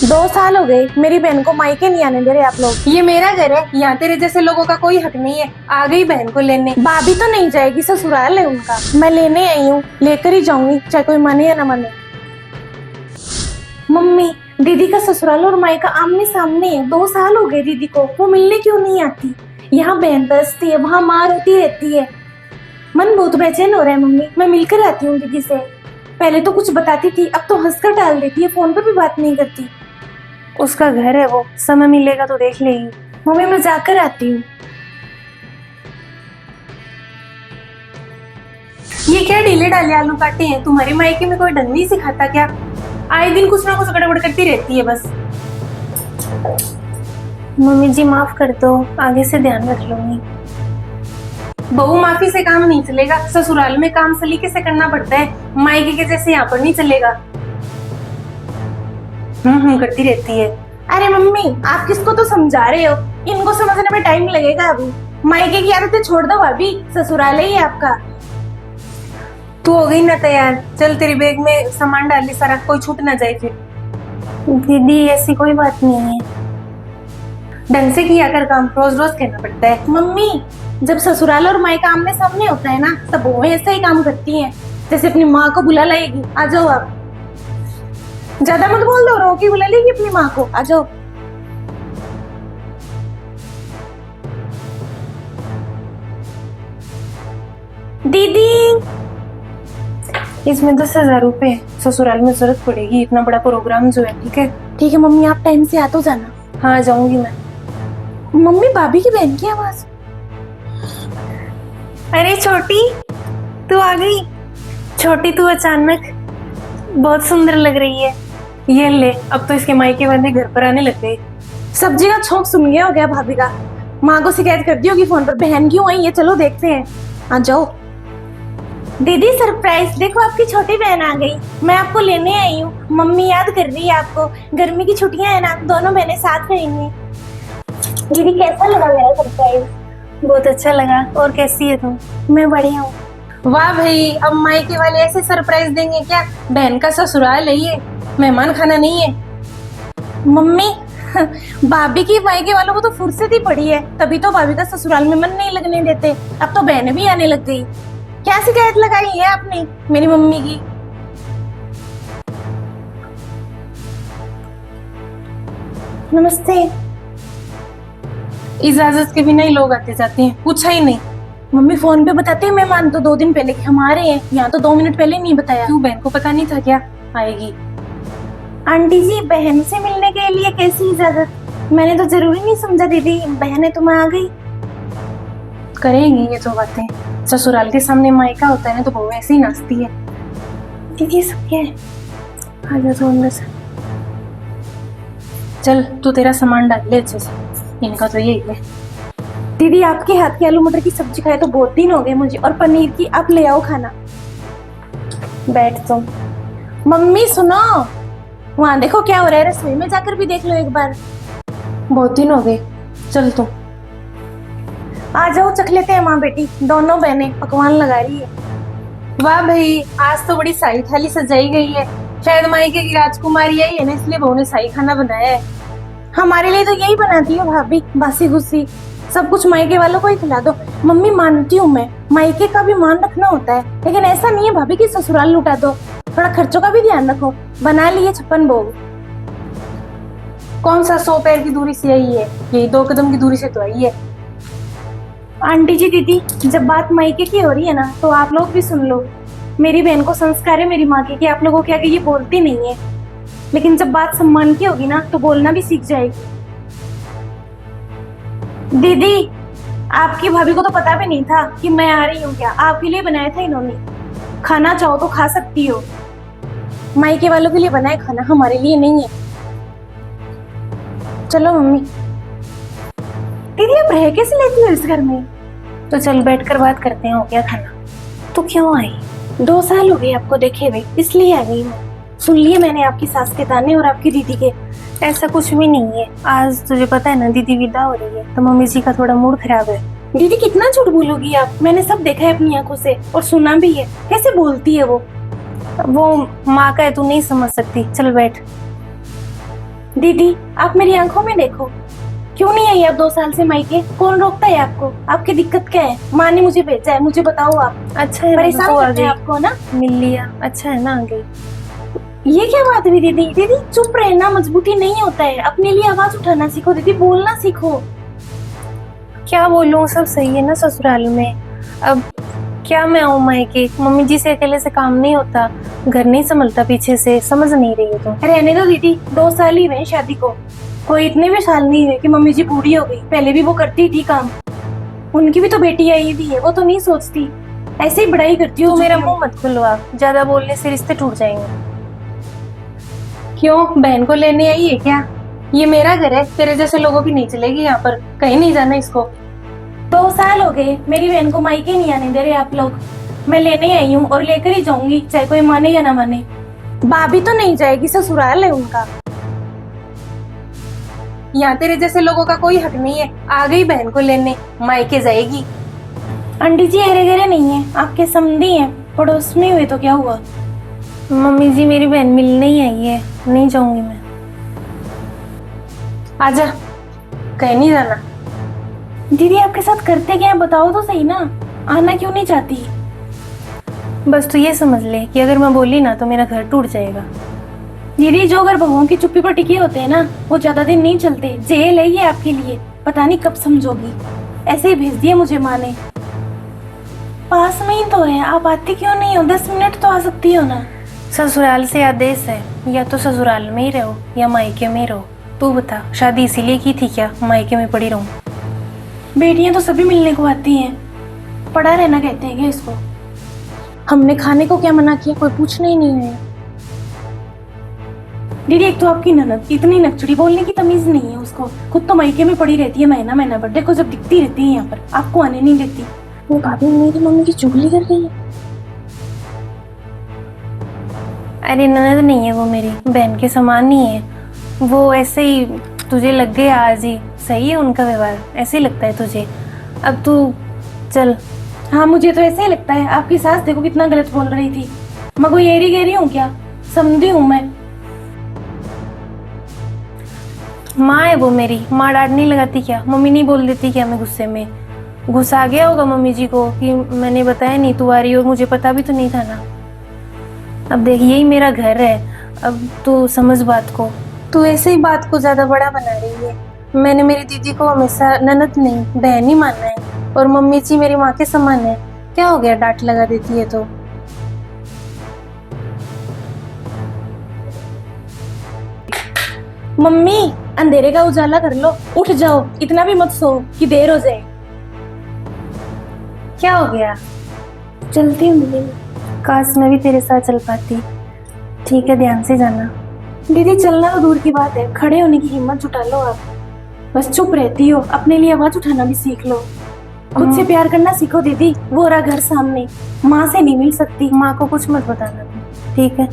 2 साल हो गए मेरी बहन को मायके नहीं आने दे रहे आप लोग। ये मेरा घर है, यहाँ तेरे जैसे लोगों का कोई हक नहीं है। आ गई बहन को लेने। भाभी तो नहीं जाएगी, ससुराल है उनका। मैं लेने आई हूँ, लेकर ही जाऊंगी चाहे कोई माने या ना माने। मम्मी, दीदी का ससुराल और मायका आमने सामने है। 2 साल हो गए दीदी को, वो मिलने क्यों नहीं आती? यहाँ बहन तरसती है, वहाँ माँ रोती रहती है। मन बहुत बेचैन हो रहा है मम्मी। मैं मिलकर आती हूँ दीदी से। पहले तो कुछ बताती थी, अब तो हंसकर टाल देती है, फोन पर भी बात नहीं करती। उसका घर है, वो समय मिलेगा तो देख लेगी। मम्मी मैं जाकर आती हूँ। ये क्या ढीले ढाले आलू काटे हैं? तुम्हारे मायके में कोई ढंग नहीं सिखाता क्या? आए दिन कुछ ना कुछ गड़बड़ करती रहती है बस। मम्मी जी माफ कर दो, आगे से ध्यान रख लूंगी। बहू माफी से काम नहीं चलेगा। ससुराल में काम सलीके से करना पड़ता है, मायके के जैसे यहाँ पर नहीं चलेगा। करती रहती है। अरे मम्मी, आप किसको तो समझा रहे हो? इनको समझने में टाइम लगेगा अभी। मायके की आदतें छोड़ दो भाभी, ससुराल ही है आपका। तू हो गई ना तैयार? चल तेरी बैग में सामान डाल ले सारा, कोई छूट ना जाए फिर। दीदी ऐसी कोई बात नहीं है। ढंग से किया कर काम, रोज रोज कहना पड़ता है। मम्मी, जब ससुराल और मायका आमने सामने होता है ना, तब बहुएं ऐसे ही काम करती हैं, जैसे अपनी माँ को बुला लाएगी। आ जाओ आप। ज्यादा मत बोल दो, रो की बुला लेगी अपनी माँ को। आ जाओ। दीदी, इसमें 10,000 रुपए है, ससुराल में जरूरत पड़ेगी। इतना बड़ा प्रोग्राम जो है। ठीक है? ठीक है मम्मी, आप टाइम से आ तो जाना। हाँ जाऊंगी मैं। मम्मी, भाभी की बहन की आवाज। अरे छोटी, तू आ गई? छोटी तू अचानक बहुत सुंदर लग रही है। ये ले, अब तो इसके मायके वाले घर पर आने लग गए। सब्जी का छौंक सुन गया हो गया भाभी का। माँ को शिकायत कर दी होगी फोन पर, बहन क्यों आई है, चलो देखते हैं। आ जाओ। दीदी सरप्राइज, देखो आपकी छोटी बहन आ गई। मैं आपको लेने आई हूँ। मम्मी याद कर रही है आपको। गर्मी की छुट्टियां है ना, दोनों बहनें साथ रहेंगी। दीदी कैसा लगा मेरा सरप्राइज? बहुत अच्छा लगा। और कैसी है तुम? मैं बढ़िया हूँ। वाह भाई, अब मायके वाले ऐसे सरप्राइज देंगे क्या? बहन का ससुराल है ये, मेहमान खाना नहीं है। मम्मी, भाभी की मायके वालों को तो फुर्सत ही पड़ी है, तभी तो भाभी का ससुराल में मन नहीं लगने देते। अब तो बहनें भी आने लग गई। क्या शिकायत लगाई है आपने मेरी मम्मी की? नमस्ते। इजाजत के बिना ही लोग आते जाते हैं, पूछा ही नहीं। मम्मी फोन पे बताते हैं मेहमान तो 2 दिन पहले कि हम आ रहे हैं, यहाँ तो 2 मिनट पहले नहीं बताया। क्यों, बहन को पता नहीं था क्या आएगी? आंटी जी, बहन से मिलने के लिए कैसी इजाजत? मैंने तो जरूरी नहीं समझा दीदी, बहन है तो मैं आ गई। करेंगी ये तो बातें। ससुराल के सामने मायका होता है ना, तो बहू ऐसे ही नाचती है। दीदी सब क्या है? आ जाओ तो अंदर से। चल तू तेरा सामान डाल ले अच्छे से, इनका तो यही है। दीदी आपके हाथ की आलू मटर की सब्जी खाए तो बहुत दिन हो गए मुझे, और पनीर की। आप ले आओ खाना। बैठ तुम। मम्मी सुनो, वहां देखो क्या हो रहा है, रसोई में जाकर भी देख लो एक बार। बहुत दिन हो गए। चल तू आ जाओ, चख लेते हैं माँ बेटी। दोनों बहनें पकवान लगा रही है। वाह भाई, आज तो बड़ी शाही थाली सजाई गई है। शायद मायके की राजकुमारी आई है ना, इसलिए बहू ने शाही खाना बनाया है। हमारे लिए तो यही बनाती हो भाभी, बासी गुस्सी। सब कुछ मायके वालों को ही खिला दो। मम्मी मानती हूँ मैं, मायके का भी मान रखना होता है, लेकिन ऐसा नहीं है भाभी की ससुराल लुटा दो। थोड़ा खर्चों का भी ध्यान रखो। बना लिए 56 भोग। कौन सा 100 पैर की दूरी से आई है? यही 2 कदम की दूरी से तो आई है। आंटी जी, दीदी, जब बात मायके की हो रही है ना, तो आप लोग भी सुन लो। मेरी बहन को संस्कार है मेरी माँ के कि आप लोगों के आगे ये बोलती नहीं है, लेकिन जब बात सम्मान की होगी ना, तो बोलना भी सीख जाएगी। दीदी, आपकी भाभी को तो पता भी नहीं था कि मैं आ रही हूँ। क्या आपके लिए बनाया था इन्होंने? खाना चाहो तो खा सकती हो। मायके वालों के लिए बनाया खाना, हमारे लिए नहीं है। चलो मम्मी। दीदी आप रह कैसे लेती हो इस घर में? तो चल बैठ कर बात करते हैं, हो गया खाना। तो क्यों आई? 2 साल हो गए आपको देखे हुए, इसलिए आ गई मैं। सुन लिए मैंने आपकी सास के ताने और आपकी दीदी के। ऐसा कुछ भी नहीं है। आज तुझे पता है ना, दीदी विदा हो रही है, तो मम्मी जी का थोड़ा मूड खराब है। दीदी कितना झूठ बोलोगी आप? मैंने सब देखा है अपनी आंखों से और सुना भी है। कैसे बोलती है वो? वो माँ का है, तू नहीं समझ सकती। चल बैठ। दीदी आप मेरी आंखों में देखो, क्यों नहीं आई आप 2 साल से मायके? कौन रोकता है आपको? आपकी दिक्कत क्या है? माँ ने मुझे भेजा है, मुझे बताओ आप। अच्छा है परेशान तो आ करते हैं गई, आपको ना। मिल लिया, अच्छा है ना आ गई। ये क्या बात हुई दीदी? दीदी चुप रहना मजबूती नहीं होता है, अपने लिए आवाज उठाना सीखो दीदी, बोलना सीखो। क्या बोलूं, सब सही है ना ससुराल में। अब क्या मैं आऊं मायके, मम्मी जी से अकेले से काम नहीं होता, घर नहीं संभलता पीछे से, समझ नहीं रही है तो। रहने दो दीदी, 2 साल ही हुए हैं शादी को, कोई इतने भी साल नहीं हुए कि मम्मी जी बूढ़ी हो गई। पहले भी वो करती थी काम, उनकी भी तो बेटी आई हुई है, वो तो नहीं सोचती, ऐसे ही बड़ाई करती तू हो। मेरा मुंह मत खुलवा, ज्यादा बोलने से रिश्ते टूट जाएंगे। क्यों, बहन को लेने आई है क्या? ये मेरा घर है, तेरे जैसे लोगों की नहीं चलेगी यहाँ पर, कहीं नहीं जाना इसको। 2 साल हो गए मेरी बहन को मायके नहीं आने दे रहे आप लोग। मैं लेने आई हूँ और लेकर ही जाऊंगी, चाहे कोई माने या ना माने। भाभी तो नहीं जाएगी, ससुराल है उनका। यहाँ तेरे जैसे लोगों का कोई हक नहीं है। आ गई बहन को लेने, मायके जाएगी। आंटी जी अरे गरे नहीं है, आपके समधी हैं, पड़ोस में हुए तो क्या हुआ? मम्मी जी मेरी बहन मिलने ही आई है, नहीं जाऊंगी मैं। आजा, कहीं नहीं जाना। दीदी आपके साथ करते क्या है बताओ तो सही ना, आना क्यों नहीं चाहती? बस तू ये समझ ले कि अगर मैं बोली ना तो मेरा घर टूट जाएगा। दीदी जो अगर बहुओं की चुप्पी पर टिके होते हैं ना, वो ज्यादा दिन नहीं चलते। जेल है ये आपके लिए, पता नहीं कब समझोगी। ऐसे ही भेज दिया मुझे माँ ने। पास में ही तो है, आप आती क्यों नहीं हो? 10 मिनट तो आ सकती हो ना। ससुराल से आदेश है, या तो ससुराल में ही रहो या मायके में ही रहो। तू बता, शादी इसीलिए की थी क्या मायके में पड़ी रहूं? बेटियां तो सभी मिलने को आती हैं, पड़ा रहना कहते हैं क्या इसको? हमने खाने को क्या मना किया, कोई पूछना ही नहीं है। दीदी एक तो आपकी ननद इतनी नकचड़ी, बोलने की तमीज नहीं है उसको, खुद तो मायके में पड़ी रहती है महीना महीना भर। देखो जब दिखती रहती है यहाँ पर, आपको आने नहीं देती। वो भाभी मेरी मम्मी की चुगली कर रही है। अरे ननद नहीं है वो, मेरी बहन के समान नहीं है वो। ऐसे ही तुझे लग गया आज ही, सही है उनका व्यवहार, ऐसे ही लगता है तुझे। अब तू चल। हाँ मुझे तो ऐसे ही लगता है। आपकी सास देखो कितना गलत बोल रही थी। मैं कोई एरी गहरी हूँ क्या? समझी हूँ मैं। माँ है वो मेरी, माँ डांट नहीं लगाती क्या? मम्मी नहीं बोल देती क्या? मैं गुस्से में गुस्सा आ गया होगा मम्मी जी को कि मैंने बताया नहीं तू आ रही, और मुझे पता भी तो नहीं था ना। अब देख यही मेरा घर है, अब तू समझ बात को। तू ऐसे ही बात को ज्यादा बड़ा बना रही है। मैंने मेरी दीदी को हमेशा ननद नहीं बहन ही मानना है, और मम्मी जी मेरी माँ के समान है। क्या हो गया डांट लगा देती है तो? मम्मी अंधेरे का उजाला कर लो, उठ जाओ, इतना भी मत सो कि देर हो जाए। क्या हो गया? चलती हूँ दीदी। काश मैं भी तेरे साथ चल पाती। ठीक है, ध्यान से जाना। दीदी चलना तो दूर की बात है, खड़े होने की हिम्मत जुटा लो आप। बस चुप रहती हो, अपने लिए आवाज उठाना भी सीख लो। खुद से प्यार करना सीखो दीदी, वो रहा घर सामने, माँ से नहीं मिल सकती। माँ को कुछ मत बताना तू, ठीक है?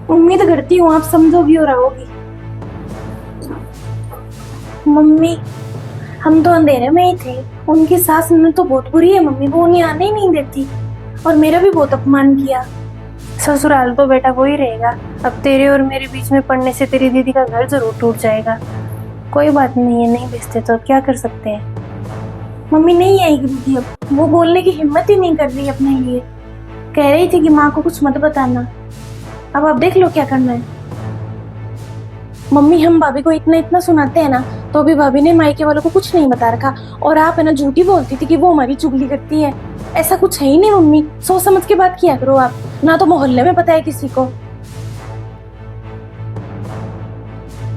उम्मीद करती हूँ आप समझोगी और आओगी। मम्मी हम तो अंधेरे में ही थे, उनकी सास ने तो बहुत बुरी है मम्मी, वो उन्हें आने ही नहीं देती, और मेरा भी बहुत अपमान किया। ससुराल तो बेटा वो ही रहेगा। अब तेरे और मेरे बीच में पड़ने से तेरी दीदी का घर जरूर टूट जाएगा। कोई बात नहीं है, नहीं बेचते तो अब क्या कर सकते हैं। मम्मी नहीं आएगी दीदी अब, वो बोलने की हिम्मत ही नहीं कर रही अपने लिए। कह रही थी कि माँ को कुछ मत बताना, अब आप देख लो क्या करना है। मम्मी हम भाभी को इतना इतना सुनाते हैं ना, तो भी भाभी ने मायके वालों को कुछ नहीं बता रखा, और आप है ना झूठी बोलती थी कि वो हमारी चुगली करती है। ऐसा कुछ है ही नहीं मम्मी, सोच समझ के बात किया करो आप, ना तो मोहल्ले में पता है किसी को।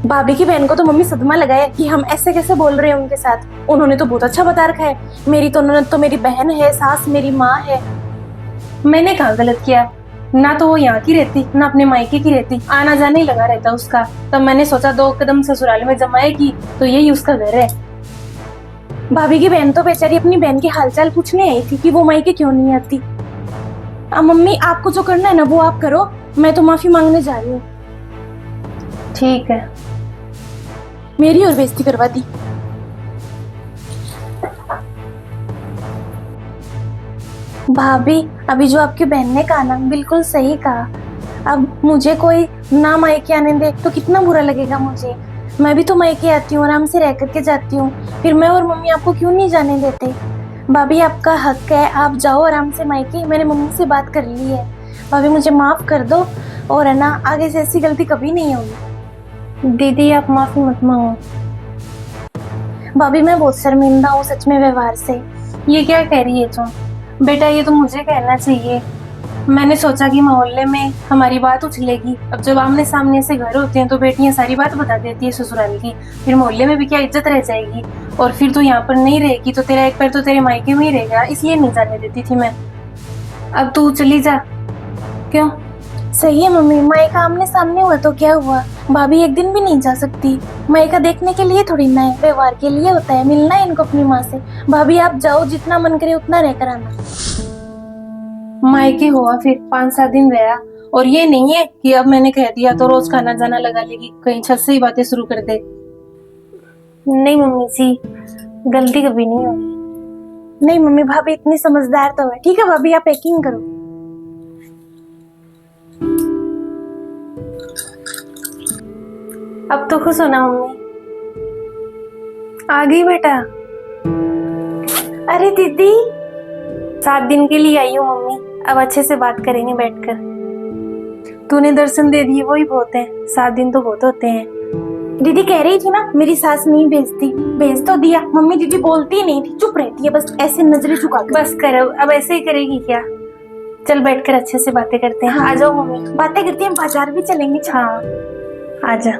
भाभी की बहन को तो मम्मी सदमा लगाया कि हम ऐसे कैसे बोल रहे हैं उनके साथ। उन्होंने तो बहुत अच्छा बता रखा है, मेरी तो ननद तो मेरी बहन है, सास मेरी माँ है। मैंने कहाँ गलत किया? ना तो वो यहाँ की रहती ना अपने मायके की रहती, आना जाना ही लगा रहता उसका। तब मैंने सोचा 2 कदम ससुराल में जमाएगी तो यही उसका घर है। भाभी की बहन तो बेचारी अपनी बहन के हालचाल पूछने आई थी कि वो मायके क्यों नहीं आती। अब मम्मी आपको जो करना है ना वो आप करो, मैं तो माफी मांगने जा रही हूँ। ठीक है। मेरी और बेइज्जती करवा दी। भाभी अभी जो आपकी बहन ने कहा ना बिल्कुल सही कहा। अब मुझे कोई ना मायके आने दे तो कितना बुरा लगेगा मुझे। मैं भी तो मायके आती हूँ, आराम से रह करके जाती हूँ, फिर मैं और मम्मी आपको क्यों नहीं जाने देते। भाभी आपका हक है, आप जाओ आराम से मायके, मैंने मम्मी से बात कर ली है। भाभी मुझे माफ कर दो, और है ना आगे से ऐसी गलती कभी नहीं होगी। दीदी आप माफी मत मांगो। भाभी मैं बहुत शर्मिंदा हूँ सच में व्यवहार से। ये क्या कह रही है तुम? बेटा ये तो मुझे कहना चाहिए। मैंने सोचा कि मोहल्ले में हमारी बात उछलेगी। अब जब आमने सामने से घर होते हैं तो बेटियां सारी बात बता देती है ससुराल की, फिर मोहल्ले में भी क्या इज्जत रह जाएगी। और फिर तू यहाँ पर नहीं रहेगी तो तेरा एक पैर तो तेरे मायके में ही रहेगा, इसलिए नहीं जाने देती थी मैं। अब तू चली जा। क्यों? सही है मम्मी, मायका आमने सामने हुआ तो क्या हुआ, भाभी एक दिन भी नहीं जा सकती। मायका देखने के लिए थोड़ी ना है, व्यवहार के लिए होता है, मिलना है इनको अपनी माँ से। भाभी आप जाओ, जितना मन करे उतना रह कर आना। मायके हुआ फिर 5-7 दिन रहा, और ये नहीं है कि अब मैंने कह दिया तो रोज खाना जाना लगा लेगी, कहीं छत से ही बातें शुरू कर दे। नहीं मम्मी जी, गलती कभी नहीं होगी। नहीं मम्मी, भाभी इतनी समझदार तो है। ठीक है भाभी, आप पैकिंग करो। अब तो खुश होना मम्मी। आ गई बेटा। अरे दीदी, 7 दिन के लिए आई हूँ मम्मी, अब अच्छे से बात करेंगे बैठकर। तूने दर्शन दे दिए वही बहुत है, 7 दिन तो बहुत होते हैं। दीदी कह रही थी ना मेरी सास नहीं भेजती, भेज तो दिया। मम्मी दीदी बोलती नहीं थी, चुप रहती है बस, ऐसे नजरें झुका कर। बस कर, अब ऐसे ही करेगी क्या? चल बैठकर अच्छे से बातें करते हैं। हाँ। आ जाओ मम्मी। बातें करती हैं, बाजार भी चलेंगे। हाँ आ जा।